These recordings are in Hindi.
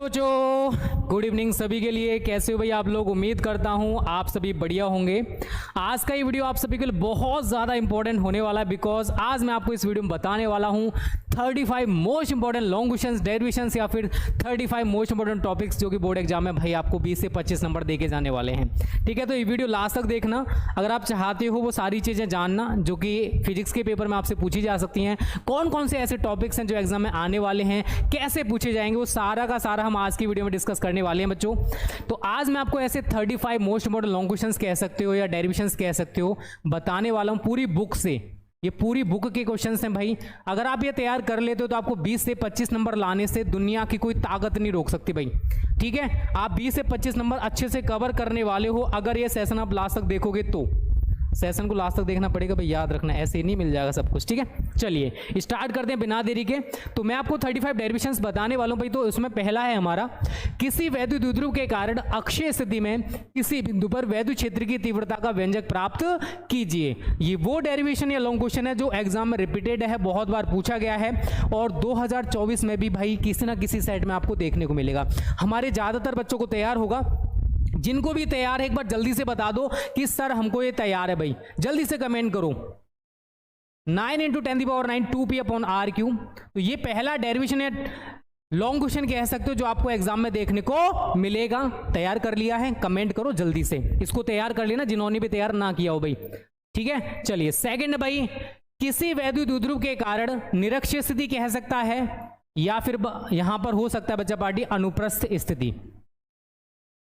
जो गुड इवनिंग सभी के लिए। कैसे हो भाई आप लोग? उम्मीद करता हूं आप सभी बढ़िया होंगे। आज का ये वीडियो आप सभी के लिए बहुत ज़्यादा इंपॉर्टेंट होने वाला है, बिकॉज आज मैं आपको इस वीडियो में बताने वाला हूं 35 most important long questions, derivations या फिर 35 मोस्ट इंपॉर्टेंट टॉपिक्स जो कि बोर्ड एग्जाम में भाई आपको 20 से 25 नंबर देके जाने वाले हैं। ठीक है, तो ये वीडियो लास्ट तक देखना अगर आप चाहते हो वो सारी चीज़ें जानना जो कि फिजिक्स के पेपर में आपसे पूछी जा सकती हैं। कौन कौन से ऐसे टॉपिक्स हैं जो एग्जाम में आने वाले हैं, कैसे पूछे जाएंगे, वो सारा का सारा हम आज की वीडियो में डिस्कस करने वाले हैं बच्चों। तो आज मैं आपको ऐसे 35 मोस्ट इंपॉर्टेंट लॉन्ग क्वेश्चंस कह सकते हो या डेरिवेशंस कह सकते हो बताने वाला हूं पूरी बुक से। ये पूरी बुक के क्वेश्चंस हैं भाई। अगर आप ये तैयार कर लेते हो तो आपको 20 से 25 नंबर लाने से दुनिया की कोई ताकत नहीं रोक सकती भाई। ठीक है, आप 20 से 25 नंबर अच्छे से कवर करने वाले हो अगर ये सेशन आप लास्ट तक देखोगे तो। सेशन को लास्ट तक देखना पड़ेगा भाई, याद रखना, ऐसे ही नहीं मिल जाएगा सब कुछ। ठीक है, चलिए स्टार्ट करते हैं बिना देरी के। तो मैं आपको 35 डेरिवेशंस बताने वाला हूं भाई। तो उसमें पहला है हमारा, किसी वैद्युत द्विध्रुव के कारण अक्षीय स्थिति में किसी बिंदु पर वैद्युत क्षेत्र की तीव्रता का व्यंजक प्राप्त कीजिए। ये वो डेरिवेशन या लॉन्ग क्वेश्चन है जो एग्जाम में रिपीटेड है, बहुत बार पूछा गया है और 2024 में भी भाई किसी ना किसी सेट में आपको देखने को मिलेगा। हमारे ज्यादातर बच्चों को तैयार होगा। जिनको भी तैयार है एक बार जल्दी से बता दो कि सर हमको ये तैयार है भाई, जल्दी से कमेंट करो। 9 × 10⁹ 2p/r³ तो ये पहला डेरिवेशन है, लॉन्ग क्वेश्चन कह सकते हो जो आपको एग्जाम में देखने को मिलेगा। तैयार कर लिया है? कमेंट करो जल्दी से, इसको तैयार कर लेना जिन्होंने भी तैयार ना किया हो भाई। ठीक है, चलिए सेकंड भाई, किसी वैद्युत द्विध्रुव के कारण निरक्षीय स्थिति कह सकता है या फिर यहां पर हो सकता है बच्चा पार्टी अनुप्रस्थ स्थिति।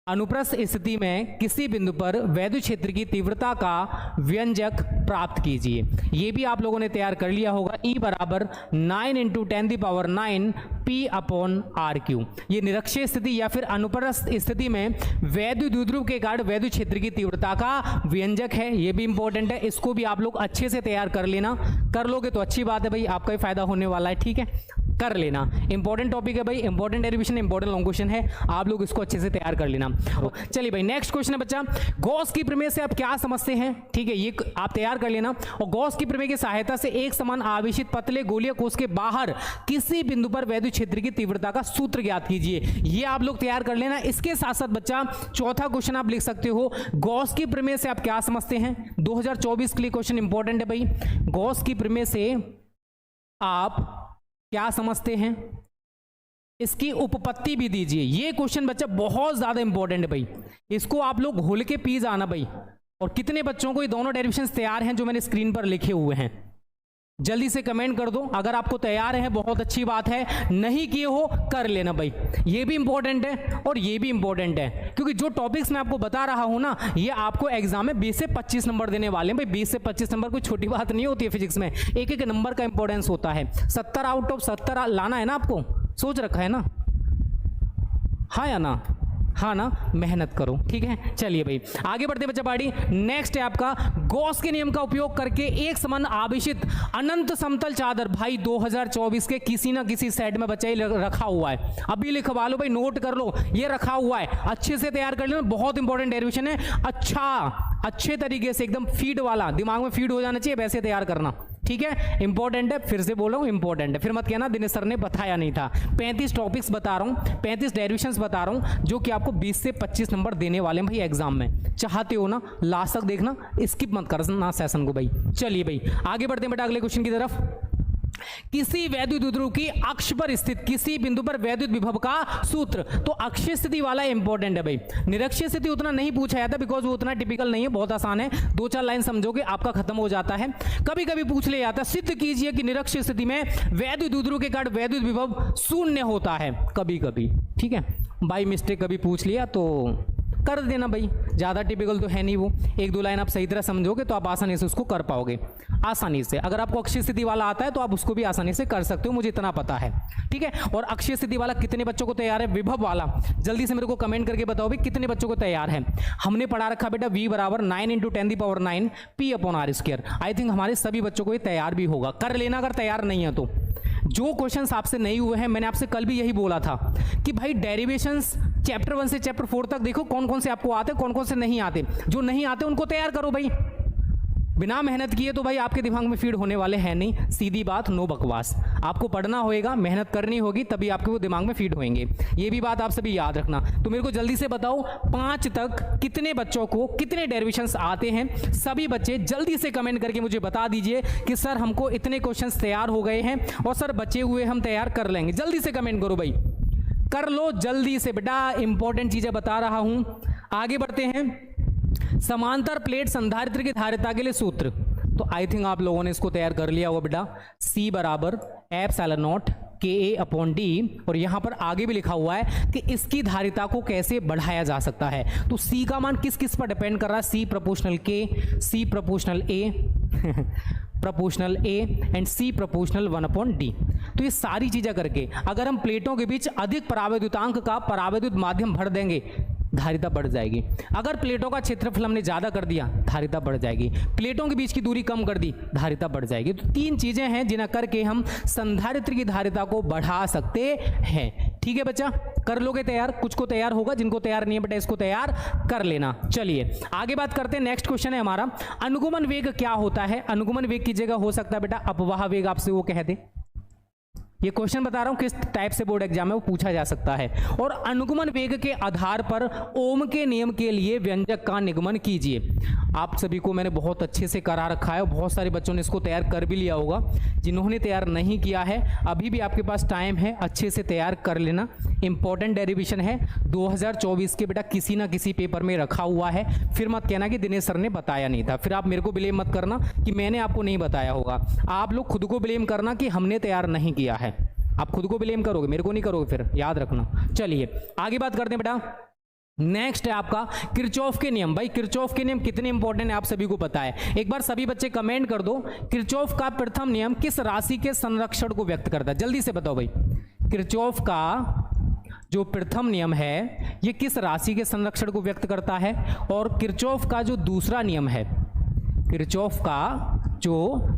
अनुप्रस्थ स्थिति में किसी बिंदु पर वैद्युत क्षेत्र की तीव्रता का व्यंजक प्राप्त कीजिए। ये भी आप लोगों ने तैयार कर लिया होगा। E बराबर 9 × 10⁹ p/r³। ये निरक्षीय स्थिति या फिर अनुप्रस्थ स्थिति में वैद्युत द्विध्रुव के कारण वैद्युत क्षेत्र की तीव्रता का व्यंजक है। ये भी इंपॉर्टेंट है, इसको भी आप लोग अच्छे से तैयार कर लेना। कर लोगे तो अच्छी बात है भाई, आपका ही फायदा होने वाला है। ठीक है, कर लेना। इंपॉर्टेंट टॉपिक है भाई, important derivation, important long question है, आप लोग इसको अच्छे से तैयार कर लेना। चलिए भाई नेक्स्ट क्वेश्चन है बच्चा, गॉस की प्रमेय से आप क्या समझते हैं? ठीक है, ये आप तैयार कर लेना। और गॉस की प्रमेय की सहायता से एक समान आवेशित पतले गोलीय कोश के बाहर किसी बिंदु पर वैद्युत क्षेत्र की तीव्रता का सूत्र ज्ञात कीजिए। ये आप लोग तैयार कर लेना। इसके साथ साथ बच्चा चौथा क्वेश्चन आप लिख सकते हो, गॉस की प्रमेय से आप क्या समझते हैं? 2024 के लिए क्वेश्चन इंपॉर्टेंट है भाई। गॉस की प्रमेय से आप क्या समझते हैं? इसकी उपपत्ति भी दीजिए। ये क्वेश्चन बच्चा बहुत ज्यादा इंपॉर्टेंट है भाई, इसको आप लोग घोल के पी जाना भाई। और कितने बच्चों को ये दोनों डेरिवेशंस तैयार हैं जो मैंने स्क्रीन पर लिखे हुए हैं? जल्दी से कमेंट कर दो। अगर आपको तैयार है बहुत अच्छी बात है, नहीं किए हो कर लेना भाई। ये भी इंपॉर्टेंट है और ये भी इंपॉर्टेंट है, क्योंकि जो टॉपिक्स मैं आपको बता रहा हूं ना, ये आपको एग्जाम में 20 से 25 नंबर देने वाले हैं भाई। 20 से 25 नंबर कोई छोटी बात नहीं होती है फिजिक्स में, एक एक नंबर का इंपॉर्टेंस होता है। 70 आउट ऑफ 70 लाना है ना, आपको सोच रखा है ना? हाँ या ना? हाँ ना, मेहनत करो। ठीक है, चलिए भाई आगे बढ़ते बच्चा पार्टी। नेक्स्ट है आपका, गॉस के नियम का उपयोग करके एक समान आवेशित अनंत समतल चादर। भाई 2024 के किसी ना किसी सेट में बच्चा ही रखा हुआ है, अभी लिखवा लो भाई, नोट कर लो, ये रखा हुआ है, अच्छे से तैयार कर लेना। बहुत इंपॉर्टेंट डेरिवेशन है, अच्छे तरीके से एकदम फीड वाला, दिमाग में फीड हो जाना चाहिए, वैसे तैयार करना। ठीक है, इंपॉर्टेंट है, फिर से बोल रहा हूं इंपॉर्टेंट है, फिर मत कहना दिनेश सर ने बताया नहीं था। 35 टॉपिक्स बता रहा हूं, 35 डेरिवेशंस बता रहा हूं जो कि आपको 20 से 25 नंबर देने वाले हैं भाई एग्जाम में। चाहते हो ना लास्ट तक देखना, स्किप मत करना सेशन को भाई। चलिए भाई आगे बढ़ते हैं बेटा अगले क्वेश्चन की तरफ। किसी वैद्युत द्विध्रुव की अक्ष पर स्थित किसी बिंदु पर वैद्युत विभव का सूत्र। तो अक्षीय स्थिति वाला इंपॉर्टेंट है भाई। निरक्षीय स्थिति उतना नहीं पूछा जाता बिकॉज वो उतना टिपिकल नहीं है, बहुत आसान है, 2-4 लाइन समझोगे आपका खत्म हो जाता है। कभी कभी पूछ लिया जाता है, सिद्ध कीजिए कि निरक्षीय स्थिति में वैद्युत द्विध्रुव के कारण वैद्युत विभव शून्य होता है। कभी कभी ठीक है, बाई मिस्टेक कभी पूछ लिया तो कर देना भाई, ज़्यादा टिपिकल तो है नहीं वो। 1-2 लाइन आप सही तरह समझोगे तो आप आसानी से उसको कर पाओगे, आसानी से। अगर आपको अक्षीय स्थिति वाला आता है तो आप उसको भी आसानी से कर सकते हो, मुझे इतना पता है। ठीक है, और अक्षीय स्थिति वाला कितने बच्चों को तैयार है? विभव वाला जल्दी से मेरे को कमेंट करके बताओ भाई कितने बच्चों को तैयार है। हमने पढ़ा रखा बेटा V बराबर 9 × 10⁹ p/r²। आई थिंक हमारे सभी बच्चों को ये तैयार भी होगा, कर लेना अगर तैयार नहीं है तो। जो क्वेश्चंस आपसे नहीं हुए हैं, मैंने आपसे कल भी यही बोला था कि भाई डेरिवेशंस चैप्टर 1 से चैप्टर 4 तक देखो कौन कौन से आपको आते, कौन कौन से नहीं आते। जो नहीं आते उनको तैयार करो भाई। बिना मेहनत किए तो भाई आपके दिमाग में फीड होने वाले हैं नहीं, सीधी बात, नो बकवास। आपको पढ़ना होएगा, मेहनत करनी होगी, तभी आपके वो दिमाग में फीड होंगे। ये भी बात आप सभी याद रखना। तो मेरे को जल्दी से बताओ 5 तक कितने बच्चों को कितने डेरिवेशंस आते हैं। सभी बच्चे जल्दी से कमेंट करके मुझे बता दीजिए कि सर हमको इतने क्वेश्चंस तैयार हो गए हैं और सर बचे हुए हम तैयार कर लेंगे। जल्दी से कमेंट करो भाई, कर लो जल्दी से बेटा, इंपॉर्टेंट चीजें बता रहा हूं। आगे बढ़ते हैं। समांतर प्लेट संधारित्र की धारिता के लिए सूत्र, तो आई थिंक आप लोगों ने इसको तैयार कर लिया होगा बेटा। C बराबर एप्सिलॉन नॉट KA/D, और यहां पर आगे भी लिखा हुआ है कि इसकी धारिता को कैसे बढ़ाया जा सकता है। तो C का मान किस किस पर डिपेंड कर रहा है? C proportional K, C proportional A proportional A and C proportional 1/D। तो ये सारी चीजें करके अगर हम प्लेटों के बीच अधिक परावैद्युतांक का परावैद्युत माध्यम भर देंगे, धारिता बढ़ जाएगी। अगर प्लेटों का क्षेत्रफल हमने ज्यादा कर दिया, धारिता बढ़ जाएगी। प्लेटों के बीच की दूरी कम कर दी, धारिता बढ़ जाएगी। तो 3 चीजें हैं जिन्हें करके हम संधारित्र की धारिता को बढ़ा सकते हैं। ठीक है बच्चा, कर लोगे तैयार? कुछ को तैयार होगा, जिनको तैयार नहीं है बेटा इसको तैयार कर लेना। चलिए आगे बात करते हैं। नेक्स्ट क्वेश्चन है हमारा, अनुगमन वेग क्या होता है? अनुगमन वेग की जगह हो सकता है बेटा अपवाह वेग, आपसे वो कह दे। ये क्वेश्चन बता रहा हूं किस टाइप से बोर्ड एग्जाम में वो पूछा जा सकता है। और अनुगमन वेग के आधार पर ओम के नियम के लिए व्यंजक का निगमन कीजिए। आप सभी को मैंने बहुत अच्छे से करा रखा है और बहुत सारे बच्चों ने इसको तैयार कर भी लिया होगा। जिन्होंने तैयार नहीं किया है अभी भी आपके पास टाइम है, अच्छे से तैयार कर लेना। इंपॉर्टेंट डेरिवेशन है 2024 के बेटा, किसी ना किसी पेपर में रखा हुआ है। फिर मत कहना कि दिनेश सर ने बताया नहीं था, फिर आप मेरे को ब्लेम मत करना कि मैंने आपको नहीं बताया होगा। आप लोग खुद को ब्लेम करना कि हमने तैयार नहीं किया है। आप खुद को ब्लेम करोगे, मेरे को नहीं करोगे, फिर याद रखना। चलिए आगे बात करते हैं बेटा। नेक्स्ट है आपका किरचॉफ के नियम। भाई किरचॉफ के नियम कितने इंपॉर्टेंट है आप सभी को पता है। एक बार सभी बच्चे कमेंट कर दो, किरचॉफ का प्रथम नियम किस राशि के संरक्षण को व्यक्त करता है? जल्दी से बताओ भाई, किरचॉफ का जो प्रथम नियम है ये किस राशि के संरक्षण को व्यक्त करता है? और किरचॉफ का जो दूसरा नियम है, किरचॉफ का जो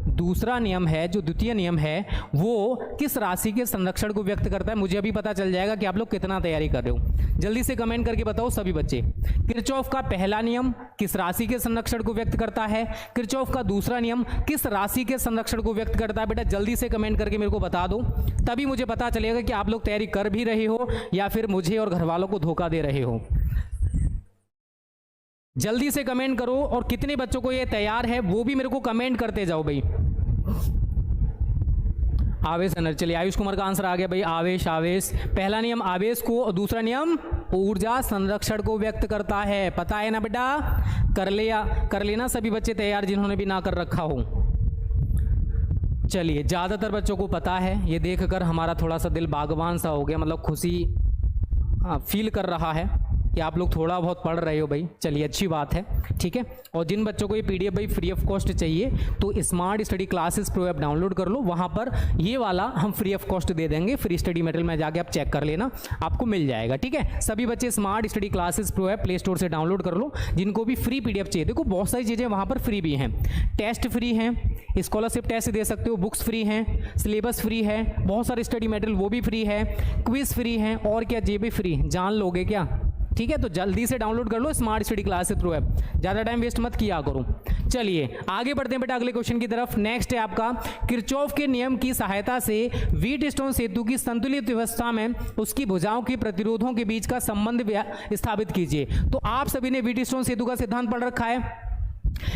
दूसरा नियम है, जो द्वितीय नियम है, वो किस राशि के संरक्षण को व्यक्त करता है? मुझे अभी पता चल जाएगा कि आप लोग कितना तैयारी कर रहे हो। जल्दी से कमेंट करके बताओ सभी बच्चे। किरचॉफ का पहला नियम किस राशि के संरक्षण को व्यक्त करता है? किरचॉफ का दूसरा नियम किस राशि के संरक्षण को व्यक्त करता है? बेटा जल्दी से कमेंट करके मेरे को बता दो, तभी मुझे पता चलेगा कि आप लोग तैयारी कर भी रहे हो या फिर मुझे और घर वालों को धोखा दे रहे हो। जल्दी से कमेंट करो और कितने बच्चों को ये तैयार है वो भी मेरे को कमेंट करते जाओ भाई। आवेश एनर्जी, चलिए आयुष कुमार का आंसर आ गया भाई। आवेश, आवेश पहला नियम आवेश को और दूसरा नियम ऊर्जा संरक्षण को व्यक्त करता है। पता है ना बेटा? कर लेना सभी बच्चे तैयार जिन्होंने भी ना कर रखा हो। चलिए ज्यादातर बच्चों को पता है, ये देखकर हमारा थोड़ा सा दिल बागवान सा हो गया, मतलब खुशी फील कर रहा है कि आप लोग थोड़ा बहुत पढ़ रहे हो भाई। चलिए अच्छी बात है, ठीक है। और जिन बच्चों को ये पीडीएफ भाई फ्री ऑफ कॉस्ट चाहिए तो smart study classes pro app download कर लो, वहां पर ये वाला हम फ्री ऑफ कॉस्ट दे देंगे। फ्री स्टडी मटेरियल में जाके आप चेक कर लेना, आपको मिल जाएगा, ठीक है। सभी बच्चे smart study classes pro app play store से डाउनलोड कर लो, जिनको भी फ्री पीडीएफ चाहिए। देखो बहुत सारी चीजें वहां पर फ्री भी हैं, टेस्ट फ्री हैं, स्कॉलरशिप टेस्ट दे सकते हो, बुक्स फ्री हैं, सिलेबस फ्री है, बहुत सारे स्टडी मटेरियल वो भी फ्री है, क्विज फ्री है, और क्या ये भी फ्री, जान लोगे क्या? ठीक है, तो जल्दी से डाउनलोड कर लो smart study classes pro app, ज्यादा टाइम वेस्ट मत किया करो। चलिए आगे बढ़ते हैं बेटा अगले क्वेश्चन की तरफ। नेक्स्ट है आपका किरचॉफ के नियम की सहायता से व्हीटस्टोन सेतु की संतुलित व्यवस्था में उसकी भुजाओं के प्रतिरोधों के बीच का संबंध स्थापित कीजिए। तो आप सभी ने व्हीटस्टोन सेतु का सिद्धांत पढ़ रखा है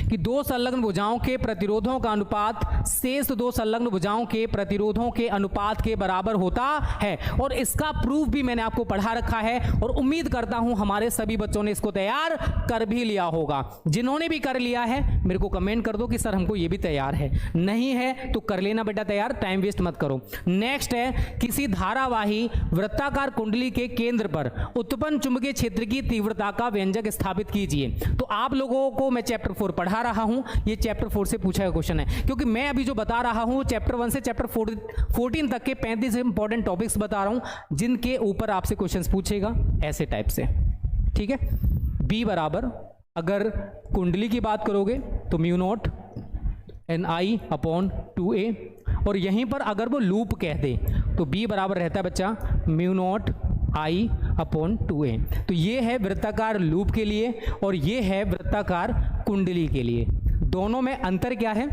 कि दो संलग्न भुजाओं के प्रतिरोधों का अनुपात शेष दो संलग्न भुजाओं के प्रतिरोधों के अनुपात के बराबर होता है, और इसका प्रूफ भी मैंने आपको पढ़ा रखा है और उम्मीद करता हूं हमारे सभी बच्चों ने इसको तैयार कर भी लिया होगा। जिन्होंने भी कर लिया है मेरे को कमेंट कर दो कि सर हमको ये भी तैयार है, नहीं है तो कर लेना बेटा तैयार, टाइम वेस्ट मत करो। नेक्स्ट है किसी धारावाही वृत्ताकार कुंडली के केंद्र पर उत्पन्न चुंबकीय क्षेत्र की तीव्रता का व्यंजक स्थापित कीजिए। तो आप लोगों को मैं चैप्टर 4 पढ़ा रहा हूं, ये चैप्टर 4 से पूछा गया क्वेश्चन है, क्योंकि मैं अभी जो बता रहा हूं चैप्टर 1 से चैप्टर 14 तक के 35 इंपॉर्टेंट टॉपिक्स बता रहा हूं जिनके ऊपर आपसे क्वेश्चंस पूछेगा ऐसे टाइप से, ठीक है। बी बराबर अगर कुंडली की बात करोगे तो mu naught NI upon 2A, और यहीं पर अगर वो लूप कह दे तो बी बराबर रहता है बच्चा mu naught I upon 2A। तो ये है वृत्ताकार लूप के लिए और ये है वृत्ताकार कुंडली के लिए। दोनों में अंतर क्या है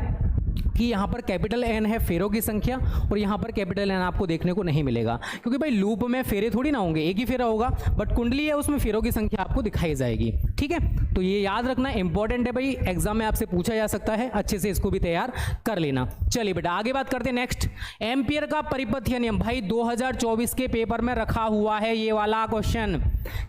कि यहाँ पर कैपिटल एन है फेरों की संख्या और यहाँ पर कैपिटल एन आपको देखने को नहीं मिलेगा, क्योंकि भाई लूप में फेरे थोड़ी ना होंगे, एक ही फेरा होगा, बट कुंडली है उसमें फेरों की संख्या आपको दिखाई जाएगी। ठीक है, तो ये याद रखना इंपॉर्टेंट है भाई, एग्जाम में आपसे पूछा जा सकता है, अच्छे से इसको भी तैयार कर लेना। चलिए बेटा आगे बात करते हैं। नेक्स्ट, एम्पियर का परिपथीय नियम भाई 2024 के पेपर में रखा हुआ है ये वाला क्वेश्चन,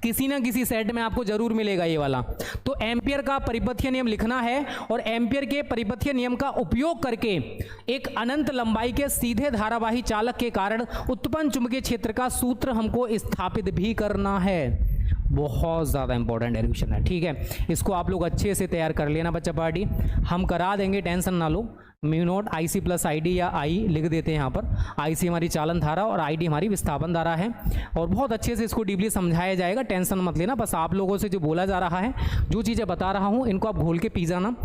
किसी ना किसी सेट में आपको जरूर मिलेगा ये वाला। तो एम्पियर का परिपथीय नियम लिखना है और एम्पियर के परिपथीय नियम का उपयोग करके एक अनंत लंबाई के सीधे धारावाही चालक के कारण उत्पन्न चुंबकीय क्षेत्र का सूत्र हमको स्थापित भी करना है। बहुत ज़्यादा इंपॉर्टेंट डेरिवेशन है। ठीक है, इसको आप लोग अच्छे से तैयार कर लेना बच्चा पार्टी, हम करा देंगे, टेंशन ना लो। Mu not I C plus I D या आई लिख देते हैं यहाँ पर। आई सी हमारी चालन धारा और आई डी हमारी विस्थापन धारा है, और बहुत अच्छे से इसको डीपली समझाया जाएगा, टेंशन मत लेना। बस आप लोगों से जो बोला जा रहा है, जो चीज़ें बता रहा हूँ, इनको आप घोल के पी जाना,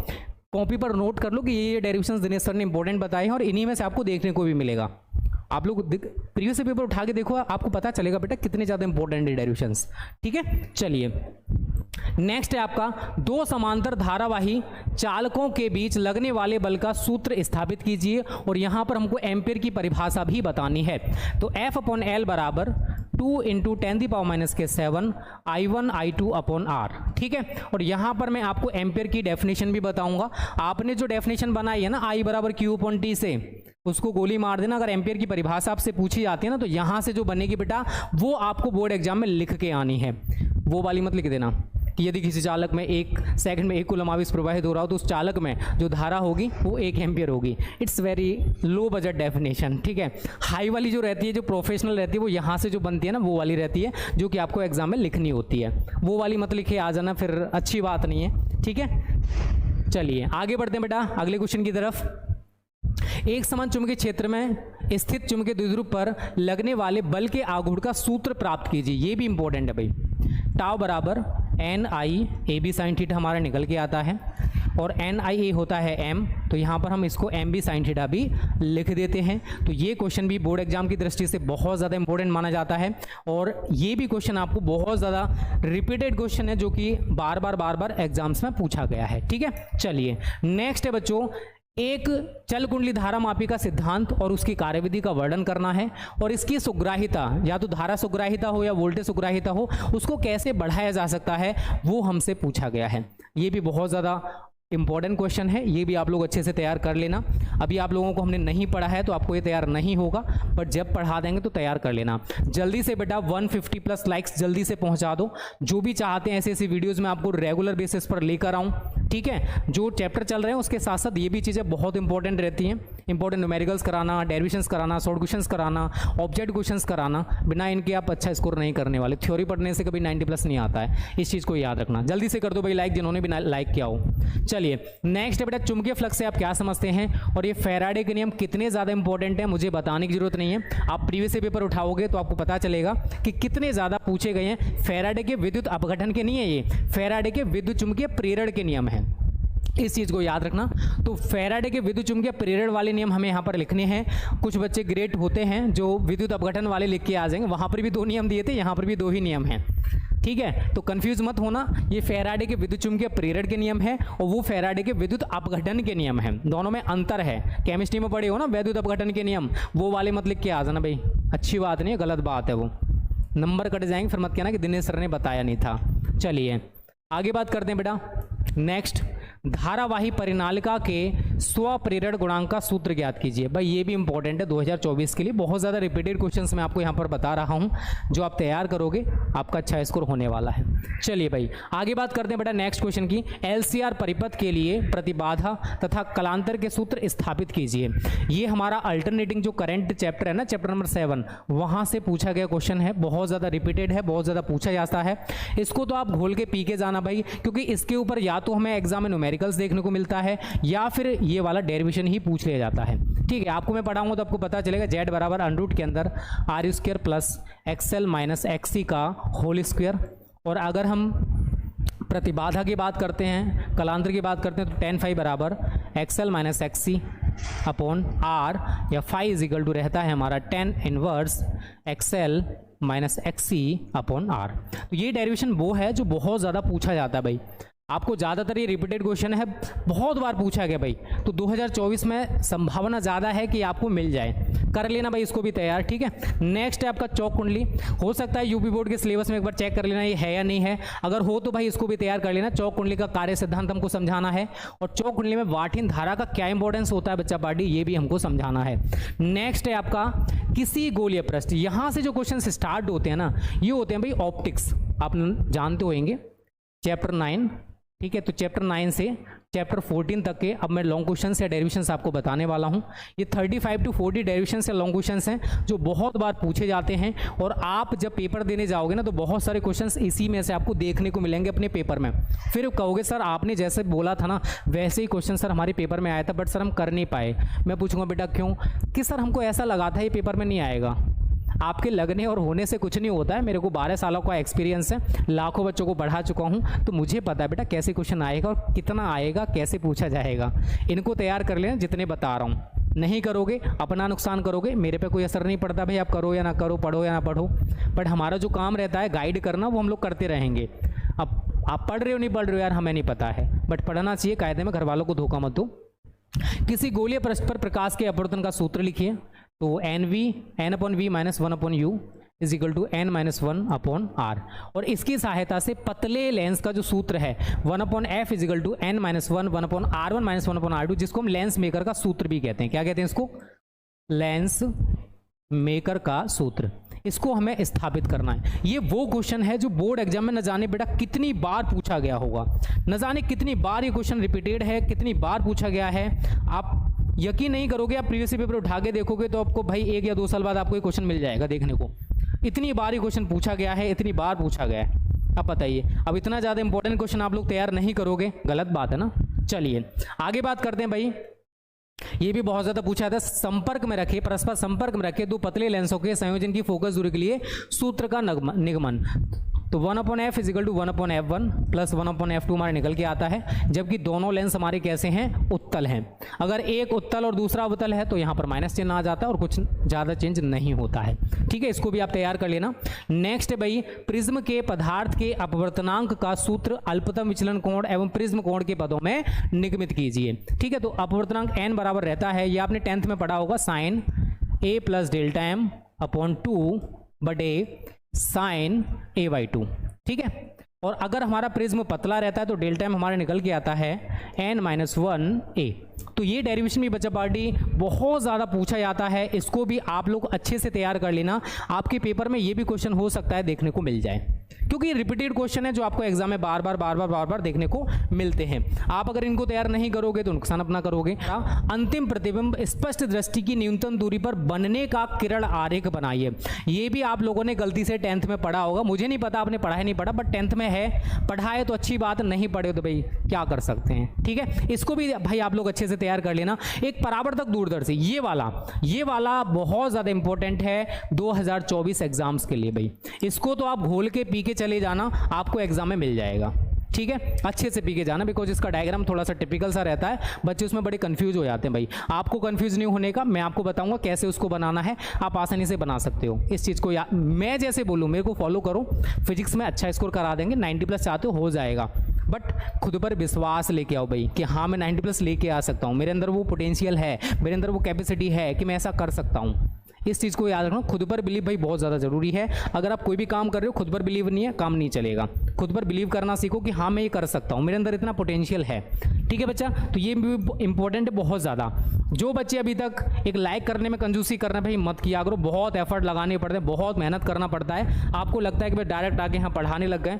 कॉपी पर नोट कर लो कि ये डेरिवेशंस दिनेश सर ने इंपॉर्टेंट बताए हैं और इन्हीं में से आपको देखने को भी मिलेगा। आप लोग प्रीवियस पेपर उठा के देखो, आपको पता चलेगा बेटा कितने ज़्यादा इंपॉर्टेंट है डेरिवेशंस। ठीक है, चलिए नेक्स्ट है आपका दो समांतर धारावाही चालकों के बीच लगने वाले बल का सूत्र स्थापित कीजिए, और यहाँ पर हमको एम्पियर की परिभाषा भी बतानी है। तो F अपॉन एल बराबर 2 × 10⁻⁷ I1 I2 अपॉन R। ठीक है, और यहाँ पर मैं आपको एम्पियर की डेफिनेशन भी बताऊंगा। आपने जो डेफिनेशन बनाई है ना I बराबर Q अपॉन T से, उसको गोली मार देना। अगर एम्पियर की परिभाषा आपसे पूछी जाती है ना, तो यहाँ से जो बनेगी बेटा वो आपको बोर्ड एग्जाम में लिख के आनी है। वो वाली मत लिख देना कि यदि किसी चालक में 1 सेकंड में 1 कूलम आवेश प्रवाहित हो रहा हो तो उस चालक में जो धारा होगी वो 1 एम्पियर होगी। It's very low budget definition. ठीक है, हाई वाली जो रहती है, जो प्रोफेशनल रहती है, वो यहाँ से जो बनती है ना, वो वाली रहती है जो कि आपको एग्जाम में लिखनी होती है। वो वाली मत लिखे आ जाना, फिर अच्छी बात नहीं है। ठीक है, चलिए आगे बढ़ते हैं बेटा अगले क्वेश्चन की तरफ। एक समान चुंबकीय क्षेत्र में स्थित चुंबकीय द्विध्रुव पर लगने वाले बल के आघूर्ण का सूत्र प्राप्त कीजिए। ये भी इंपॉर्टेंट है भाई। टाउ बराबर N I A B sine theta हमारा निकल के आता है, और एन आई ए होता है एम, तो यहाँ पर हम इसको एम बी साइन थीटा भी लिख देते हैं। तो ये क्वेश्चन भी बोर्ड एग्जाम की दृष्टि से बहुत ज़्यादा इंपॉर्टेंट माना जाता है, और ये भी क्वेश्चन आपको बहुत ज़्यादा रिपीटेड क्वेश्चन है, जो कि बार बार एग्जाम्स में पूछा गया है। ठीक है, चलिए नेक्स्ट है बच्चों, एक चल कुंडली धारा मापी का सिद्धांत और उसकी कार्यविधि का वर्णन करना है, और इसकी सुग्राहिता, या तो धारा सुग्राहिता हो या वोल्टेज सुग्राहिता हो, उसको कैसे बढ़ाया जा सकता है वो हमसे पूछा गया है। ये भी बहुत ज़्यादा इंपॉर्टेंट क्वेश्चन है, ये भी आप लोग अच्छे से तैयार कर लेना। अभी आप लोगों को हमने नहीं पढ़ा है तो आपको ये तैयार नहीं होगा, बट जब पढ़ा देंगे तो तैयार कर लेना। जल्दी से बेटा 150+ लाइक्स जल्दी से पहुंचा दो। जो भी चाहते हैं ऐसे ऐसी वीडियोस में आपको रेगुलर बेसिस पर लेकर आऊँ। ठीक है, जो चैप्टर चल रहे हैं उसके साथ साथ ये भी चीज़ें बहुत इंपॉर्टेंट रहती हैं। इंपॉर्टेंट न्यूमेरिकल्स कराना, डेरिवेशंस कराना, शॉर्ट क्वेश्चंस कराना, ऑब्जेक्ट क्वेश्चंस कराना, बिना इनके आप अच्छा स्कोर नहीं करने वाले। थ्योरी पढ़ने से कभी 90+ नहीं आता है, इस चीज़ को याद रखना। जल्दी से कर दो भाई लाइक, जिन्होंने भी लाइक किया हो। चलिए नेक्स्ट है बेटा, चुंबकीय फ्लक्स से आप क्या समझते हैं, और ये फैराडे के नियम कितने ज़्यादा इंपॉर्टेंट है मुझे बताने की जरूरत नहीं है। आप प्रीवियस पेपर उठाओगे तो आपको पता चलेगा कि कितने ज़्यादा पूछे गए हैं। फैराडे के विद्युत अपघटन के नहीं है, ये फैराडे के विद्युत चुंबकीय प्रेरण के नियम हैं, इस चीज़ को याद रखना। तो फैराडे के विद्युत चुंबकीय प्रेरण वाले नियम हमें यहाँ पर लिखने हैं। कुछ बच्चे ग्रेट होते हैं जो विद्युत अपघटन वाले लिख के आ जाएंगे, वहाँ पर भी 2 नियम दिए थे, यहाँ पर भी 2 ही नियम हैं। ठीक है, तो कंफ्यूज मत होना, ये फैराडे के विद्युत चुंबकीय प्रेरण के नियम है और वो फैराडे के विद्युत अपघटन के नियम है। दोनों में अंतर है। केमिस्ट्री में पढ़े हो ना विद्युत अपघटन के नियम, वो वाले मत लिख के आ जाना भाई, अच्छी बात नहीं है, गलत बात है, वो नंबर कट जाएंगे, फिर मत कहना कि दिनेश सर ने बताया नहीं था। चलिए आगे बात करते हैं बेटा। नेक्स्ट, धारावाही परिनालिका के स्वप्रेरण गुणांक का सूत्र ज्ञात कीजिए। भाई ये भी इंपॉर्टेंट है 2024 के लिए, बहुत ज़्यादा रिपीटेड क्वेश्चंस मैं आपको यहाँ पर बता रहा हूँ, जो आप तैयार करोगे आपका अच्छा स्कोर होने वाला है। चलिए भाई आगे बात करते हैं बेटा नेक्स्ट क्वेश्चन की। एलसीआर परिपथ के लिए प्रतिबाधा तथा कलांतर के सूत्र स्थापित कीजिए। ये हमारा अल्टरनेटिंग जो करंट चैप्टर है ना, चैप्टर नंबर 7, वहाँ से पूछा गया क्वेश्चन है, बहुत ज़्यादा रिपीटेड है, बहुत ज़्यादा पूछा जाता है। इसको तो आप घोल के पी के जाना भाई, क्योंकि इसके ऊपर या तो हमें एग्जाम में न्यूमेरिकल्स देखने को मिलता है या फिर ये वाला डेरिवेशन ही पूछ लिया जाता है। ठीक है, आपको मैं पढ़ाऊंगा तो आपको पता चलेगा। Z बराबर √ के अंदर r² plus XL minus XC का होल स्क्वायर, और अगर हम प्रतिबाधा की बात करते हैं, कलांतर की बात करते हैं, तो tan phi बराबर XL minus XC upon R, या phi इज इक्वल टू रहता है हमारा tan inverse XL minus XC upon R। तो ये डेरिवेशन वो है जो बहुत ज़्यादा पूछा जाता है भाई। आपको ज़्यादातर ये रिपीटेड क्वेश्चन है, बहुत बार पूछा गया भाई, तो 2024 में संभावना ज़्यादा है कि आपको मिल जाए। कर लेना भाई इसको भी तैयार, ठीक है। नेक्स्ट है आपका चौक कुंडली। हो सकता है यूपी बोर्ड के सिलेबस में एक बार चेक कर लेना ये है या नहीं है, अगर हो तो भाई इसको भी तैयार कर लेना। चौक कुंडली का कार्य सिद्धांत हमको समझाना है, और चौक कुंडली में वाठिन धारा का क्या इंपॉर्टेंस होता है बच्चा पार्टी, ये भी हमको समझाना है। नेक्स्ट है आपका किसी गोलीय पृष्ठ। यहाँ से जो क्वेश्चन स्टार्ट होते हैं ना, ये होते हैं भाई ऑप्टिक्स, आप जानते होंगे चैप्टर 9, ठीक है। तो चैप्टर 9 से चैप्टर 14 तक के अब मैं लॉन्ग क्वेश्चन या डेरिवेशंस आपको बताने वाला हूं। ये 35 to 40 डेरिवेशंस या लॉन्ग क्वेश्चंस हैं जो बहुत बार पूछे जाते हैं, और आप जब पेपर देने जाओगे ना तो बहुत सारे क्वेश्चंस इसी में से आपको देखने को मिलेंगे अपने पेपर में। फिर कहोगे सर आपने जैसे बोला था ना वैसे ही क्वेश्चन सर हमारे पेपर में आया था, बट सर हम कर नहीं पाए। मैं पूछूंगा बेटा क्यों, कि सर हमको ऐसा लगा था ये पेपर में नहीं आएगा। आपके लगने और होने से कुछ नहीं होता है। मेरे को 12 सालों का एक्सपीरियंस है, लाखों बच्चों को पढ़ा चुका हूं, तो मुझे पता है बेटा कैसे क्वेश्चन आएगा और कितना आएगा, कैसे पूछा जाएगा। इनको तैयार कर लेना जितने बता रहा हूं। नहीं करोगे अपना नुकसान करोगे, मेरे पे कोई असर नहीं पड़ता भाई, आप करो या ना करो, पढ़ो या ना पढ़ो, बट हमारा जो काम रहता है गाइड करना, वो हम लोग करते रहेंगे। अब आप पढ़ रहे हो नहीं पढ़ रहे हो यार हमें नहीं पता है, बट पढ़ना चाहिए। कायदे में घर वालों को धोखा मत दो। किसी गोलीय पृष्ठ पर प्रकाश के अपवर्तन का सूत्र लिखिए। तो n/v minus 1/u is equal to n-1/r, और इसकी सहायता से पतले लेंस का जो सूत्र है 1/f is equal to n-1 1/r1 minus 1/r2, जिसको हम लेंस मेकर का सूत्र भी कहते हैं। क्या कहते हैं इसको? लेंस मेकर का सूत्र। इसको हमें स्थापित करना है। ये वो क्वेश्चन है जो बोर्ड एग्जाम में न जाने बेटा कितनी बार पूछा गया होगा, न जाने कितनी बार ये क्वेश्चन रिपीटेड है, कितनी बार पूछा गया है। आप यकीन नहीं करोगे, आप प्रीवियस पेपर उठा के देखोगे तो आपको भाई 1 या 2 साल बाद आपको ये क्वेश्चन मिल जाएगा देखने को। इतनी बार ये क्वेश्चन पूछा गया है, इतनी बार पूछा गया है। अब बताइए, अब इतना ज़्यादा इंपॉर्टेंट क्वेश्चन आप लोग तैयार नहीं करोगे, गलत बात है ना। चलिए आगे बात करते हैं भाई। ये भी बहुत ज्यादा पूछा था। संपर्क में रखे, परस्पर संपर्क में रखे दो पतले लेंसों के संयोजन की फोकस दूरी के लिए सूत्र का निगमन। तो 1/f is equal to 1/f1 plus 1/f2 हमारे निकल के आता है, जबकि दोनों लेंस हमारे कैसे हैं? उत्तल हैं। अगर एक उत्तल और दूसरा अवतल है तो यहाँ पर माइनस चिन्ह आ जाता है और कुछ ज़्यादा चेंज नहीं होता है, ठीक है। इसको भी आप तैयार कर लेना। नेक्स्ट है भाई, प्रिज्म के पदार्थ के अपवर्तनांक का सूत्र अल्पतम विचलन कोण एवं प्रिज्म कोण के पदों में निगमित कीजिए, ठीक है। तो अपवर्तनांक n बराबर रहता है, ये आपने 10th में पढ़ा होगा, sine a plus delta m upon 2 बटे साइन a/2, ठीक है। और अगर हमारा प्रिज्म पतला रहता है तो डेल्टा m हमारे निकल के आता है n-1a। तो ये डेरिवेशन भी बच्चा पार्टी बहुत ज़्यादा पूछा जाता है, इसको भी आप लोग अच्छे से तैयार कर लेना। आपके पेपर में ये भी क्वेश्चन हो सकता है देखने को मिल जाए, क्योंकि रिपीटेड क्वेश्चन है जो आपको एग्जाम में बार बार देखने को मिलते हैं। आप अगर इनको तैयार नहीं करोगे तो नुकसान अपना करोगे। अंतिम प्रतिबिंब स्पष्ट दृष्टि की न्यूनतम दूरी पर बनने का किरण आरेख बनाइए। ये भी आप लोगों ने गलती से 10th में पढ़ा होगा, मुझे नहीं पता आपने पढ़ा है नहीं पढ़ा, बट 10th में है, पढ़ा है तो अच्छी बात, नहीं पढ़े तो भाई क्या कर सकते हैं, ठीक है। इसको भी भाई आप लोग अच्छे से तैयार कर लेना। एक परावर्तक दूरदर्शी, ये वाला बहुत ज्यादा इंपॉर्टेंट है 2024 एग्जाम्स के लिए भाई। इसको तो आप घोल के पी के चले जाना, आपको एग्जाम में मिल जाएगा, ठीक है। अच्छे से पी के जाना, बिकॉज इसका डायग्राम थोड़ा सा टिपिकल सा रहता है, बच्चे उसमें बड़े कंफ्यूज हो जाते हैं भाई। आपको कंफ्यूज नहीं होने का, मैं आपको बताऊंगा कैसे उसको बनाना है, आप आसानी से बना सकते हो इस चीज़ को। मैं जैसे बोलूँ मेरे को फॉलो करो, फिजिक्स में अच्छा स्कोर करा देंगे, 90+ चाहते हो जाएगा, बट खुद पर विश्वास लेके आओ भाई कि हाँ मैं 90+ लेके आ सकता हूँ, मेरे अंदर वो पोटेंशियल है, मेरे अंदर वो कैपेसिटी है कि मैं ऐसा कर सकता हूँ। इस चीज़ को याद रखना, खुद पर बिलीव भाई बहुत ज़्यादा ज़रूरी है। अगर आप कोई भी काम कर रहे हो, खुद पर बिलीव नहीं है, काम नहीं चलेगा। खुद पर बिलीव करना सीखो कि हाँ मैं ये कर सकता हूँ, मेरे अंदर इतना पोटेंशियल है, ठीक है बच्चा। तो ये भी इंपॉर्टेंट है बहुत ज़्यादा। जो बच्चे अभी तक एक लाइक करने में कंजूसी कर रहे हैं भाई, मत किया करो, बहुत एफर्ट लगाने पड़ते हैं, बहुत मेहनत करना पड़ता है। आपको लगता है कि भाई डायरेक्ट आके यहाँ पढ़ाने लग गए,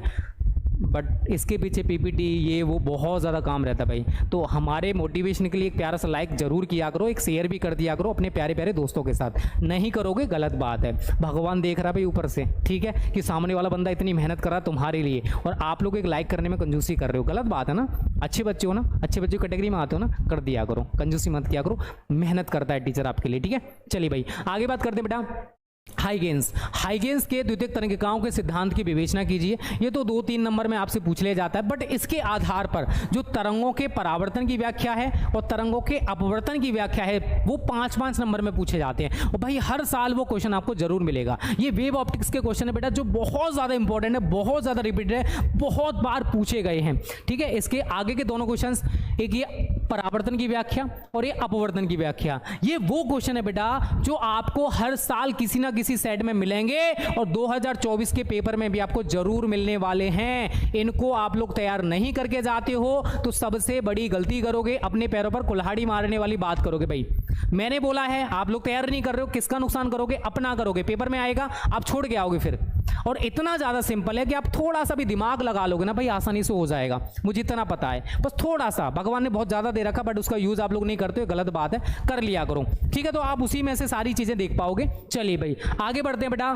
बट इसके पीछे पीपीटी ये वो बहुत ज़्यादा काम रहता है भाई। तो हमारे मोटिवेशन के लिए एक प्यारा सा लाइक जरूर किया करो, एक शेयर भी कर दिया करो अपने प्यारे प्यारे दोस्तों के साथ। नहीं करोगे गलत बात है, भगवान देख रहा है भाई ऊपर से, ठीक है, कि सामने वाला बंदा इतनी मेहनत कर रहा है तुम्हारे लिए, और आप लोग एक लाइक करने में कंजूसी कर रहे हो, गलत बात है ना। अच्छे बच्चे हो ना, अच्छे बच्चे कैटेगरी में आते हो ना, कर दिया करो, कंजूसी मत किया करो, मेहनत करता है टीचर आपके लिए, ठीक है। चलिए भाई आगे बात करते हैं बेटा। हाइगेन्स के द्वितीयक तरंगिकाओं के सिद्धांत की विवेचना कीजिए। ये तो 2-3 नंबर में आपसे पूछ लिया जाता है, बट इसके आधार पर जो तरंगों के परावर्तन की व्याख्या है और तरंगों के अपवर्तन की व्याख्या है वो 5-5 नंबर में पूछे जाते हैं और भाई हर साल वो क्वेश्चन आपको जरूर मिलेगा। ये वेव ऑप्टिक्स के क्वेश्चन है बेटा जो बहुत ज़्यादा इंपॉर्टेंट है, बहुत ज़्यादा रिपीटेड है, बहुत बार पूछे गए हैं। ठीक है, इसके आगे के दोनों क्वेश्चन, एक ये परावर्तन की व्याख्या और ये अपवर्तन की व्याख्या, ये वो क्वेश्चन है बेटा जो आपको हर साल किसी ना किसी सेट में मिलेंगे और 2024 के पेपर में भी आपको जरूर मिलने वाले हैं। इनको आप लोग तैयार नहीं करके जाते हो तो सबसे बड़ी गलती करोगे, अपने पैरों पर कुल्हाड़ी मारने वाली बात करोगे। भाई मैंने बोला है, आप लोग तैयार नहीं कर रहे हो, किसका नुकसान करोगे? अपना करोगे। पेपर में आएगा आप छोड़ के आओगे फिर। और इतना ज्यादा सिंपल है कि आप थोड़ा सा भी दिमाग लगा लोगे ना भाई आसानी से हो जाएगा, मुझे इतना पता है। बस थोड़ा सा, भगवान ने बहुत ज्यादा दे रखा बट उसका यूज आप लोग नहीं करते हो, गलत बात है, कर लिया करो। ठीक है, तो आप उसी में से सारी चीजें देख पाओगे। चलिए भाई आगे बढ़ते हैं बेटा।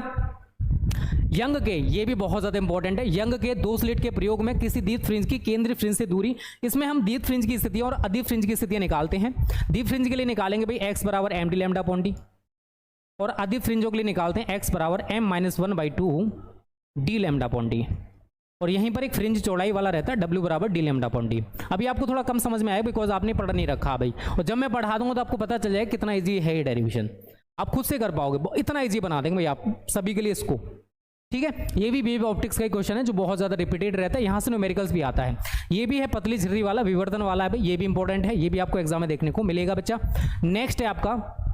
यंग के, ये भी बहुत ज्यादा इंपॉर्टेंट है, यंग के 2 स्लिट के प्रयोग में किसी दीप्त फ्रिंज की केंद्रीय फ्रिंज से दूरी, इसमें हम दीप्त फ्रिंज की स्थितियां और अदीप्त फ्रिंज की स्थितियां निकालते हैं। दीप्त फ्रिंज के लिए निकालेंगे भाई x बराबर M D lambda upon D और अदीप्त फ्रिंजों के लिए निकालते हैं x बराबर m-1/2 D lambda upon D. और यहीं पर एक फ्रिंज चौड़ाई वाला रहता है w बराबर डी लैम्डा अपॉन डी। अभी आपको थोड़ा कम समझ में आएगा बिकॉज आपने पढ़ नहीं रखा भाई, और जब मैं पढ़ा दूंगा तो आपको पता चल जाएगा कितना ईजी है ये डेरिवेशन, आप खुद से कर पाओगे, इतना ईजी बना देंगे भाई आप सभी के लिए इसको। ठीक है, ये भी वेव ऑप्टिक्स का एक क्वेश्चन है जो बहुत ज्यादा रिपीटेड रहता है, यहां से न्यूमेरिकल्स भी आता है। ये भी है पतली झिर्री वाला, विवर्तन वाला है भाई, ये भी इंपॉर्टेंट है, ये भी आपको एग्जाम में देखने को मिलेगा बच्चा। नेक्स्ट है आपका,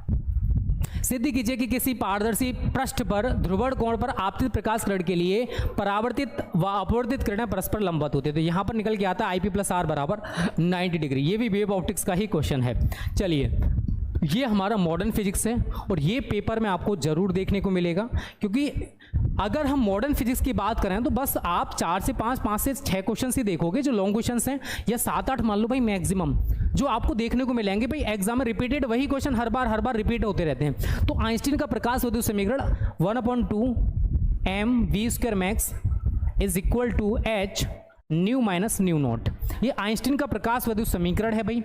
सिद्ध कीजिए कि किसी पारदर्शी पृष्ठ पर ध्रुवण कोण पर आपतित प्रकाश किरण के लिए परावर्तित व अपवर्तित किरणें परस्पर लंबवत होती है। तो यहां पर निकल के आता है IP + R बराबर 90 डिग्री। ये भी वेव ऑप्टिक्स का ही क्वेश्चन है। चलिए, ये हमारा मॉडर्न फिजिक्स है और ये पेपर में आपको जरूर देखने को मिलेगा, क्योंकि अगर हम मॉडर्न फिजिक्स की बात करें तो बस आप 4 से 5 से 6 क्वेश्चन ही देखोगे जो लॉन्ग क्वेश्चन हैं, या 7-8 मान लो भाई मैक्सिमम जो आपको देखने को मिलेंगे। भाई एग्जाम में रिपीटेड वही क्वेश्चन हर बार रिपीट होते रहते हैं। तो आइंस्टीन का प्रकाश विद्युत समीकरण 1/2 mv² max is equal to h nu minus nu naught. ये आइंस्टीन का प्रकाश विद्युत समीकरण है भाई।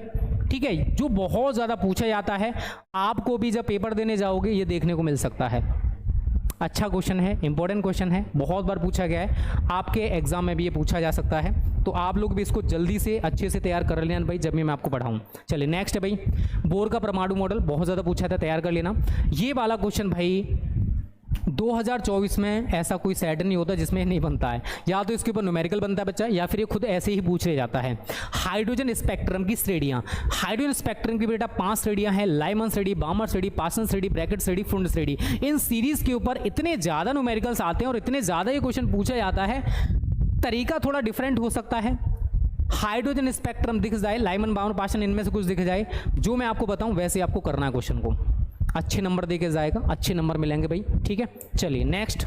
ठीक है, जो बहुत ज्यादा पूछा जाता है, आपको भी जब पेपर देने जाओगे ये देखने को मिल सकता है। अच्छा क्वेश्चन है, इंपॉर्टेंट क्वेश्चन है, बहुत बार पूछा गया है, आपके एग्जाम में भी ये पूछा जा सकता है। तो आप लोग भी इसको जल्दी से अच्छे से तैयार कर लेना भाई, जब भी मैं आपको पढ़ाऊँ। चलिए नेक्स्ट है भाई, बोर का परमाणु मॉडल, बहुत ज़्यादा पूछा था, तैयार कर लेना। ये वाला क्वेश्चन भाई 2024 में ऐसा कोई सेट नहीं होता जिसमें नहीं बनता है, या तो इसके ऊपर न्यूमेरिकल बनता है बच्चा, या फिर ये खुद ऐसे ही पूछ ले जाता है। हाइड्रोजन स्पेक्ट्रम की श्रेणियां, हाइड्रोजन स्पेक्ट्रम की बेटा 5 श्रेणियां हैं, लाइमन श्रेणी, बामर श्रेणी, पासन श्रेणी, ब्रैकेट श्रेणी, फुंड श्रेणी। इन सीरीज के ऊपर इतने ज्यादा न्यूमेरिकल्स आते हैं और इतने ज्यादा ये क्वेश्चन पूछा जाता है, तरीका थोड़ा डिफरेंट हो सकता है। हाइड्रोजन स्पेक्ट्रम दिख जाए, लाइमन, बामर, पासन, इनमें से कुछ दिख जाए, जो मैं आपको बताऊं वैसे आपको करना है क्वेश्चन को, अच्छे नंबर देके जाएगा, अच्छे नंबर मिलेंगे भाई। ठीक है, चलिए नेक्स्ट,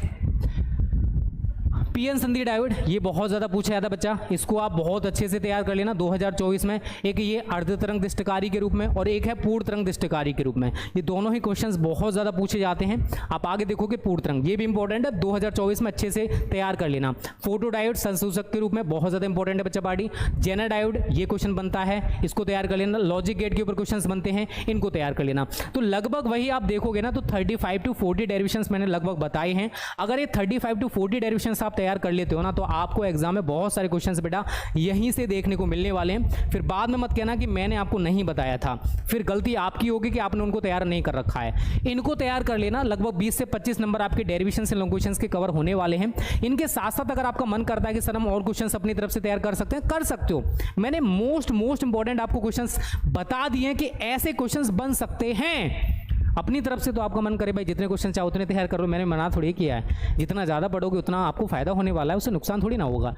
पीएन संधि डायोड, ये बहुत ज्यादा पूछा जाता बच्चा, इसको आप बहुत अच्छे से तैयार कर लेना 2024 में। एक ये अर्ध तरंग दृष्टिकारी के रूप में और एक है पूर्ण तरंग दृष्टिकारी के रूप में, ये दोनों ही क्वेश्चंस बहुत ज्यादा पूछे जाते हैं। आप आगे देखोगे पूर्ण तरंग, ये भी इंपॉर्टेंट है, 2024 में अच्छे से तैयार कर लेना। फोटो डायोड संसूचक के रूप में बहुत ज्यादा इंपॉर्टेंट है बच्चा पार्टी। जेनर डायोड, ये क्वेश्चन बनता है, इसको तैयार कर लेना। लॉजिक गेट के ऊपर क्वेश्चन बनते हैं, इनको तैयार कर लेना। तो लगभग वही आप देखोगे ना, तो 35 to 40 डेरिवेशंस मैंने लगभग बताए हैं। अगर ये 35 to 40 डेरिवेशंस आप तैयार कर लेते हो ना, तो आपको एग्जाम में बहुत सारे क्वेश्चंस बेटा यहीं से देखने को मिलने वाले हैं। फिर बाद में मत कहना कि मैंने आपको नहीं बताया था, फिर गलती आपकी होगी कि आपने उनको तैयार नहीं कर रखा है। इनको तैयार कर लेना, लगभग 20 से 25 नंबर आपके डेरिवेशन से लॉन्ग क्वेश्चंस के कवर होने वाले हैं। इनके साथ साथ अगर आपका मन करता है कि सर हम और क्वेश्चंस अपनी तरफ से तैयार कर सकते हैं, कर सकते हो। मैंने मोस्ट इंपॉर्टेंट आपको क्वेश्चंस बता दिए हैं कि ऐसे क्वेश्चंस बन सकते हैं। अपनी तरफ से तो आपका मन करे भाई जितने क्वेश्चन चाहो उतने तैयार करो, मैंने मना थोड़ी किया है। जितना ज़्यादा पढ़ोगे उतना आपको फायदा होने वाला है, उससे नुकसान थोड़ी ना होगा।